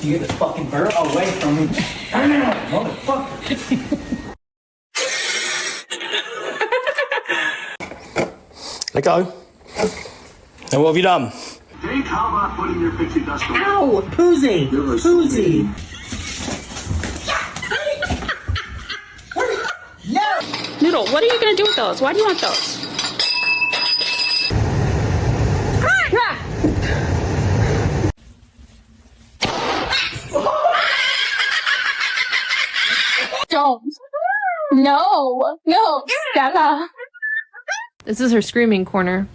You get the fucking bird away from me. Motherfucker. Let go. And what have you done? Think how about putting your pixie dust away? Ow! Poozy! Poozy! No! Noodle, what are you gonna do with those? Why do you want those? Don't. No. No. Stella. This is her screaming corner.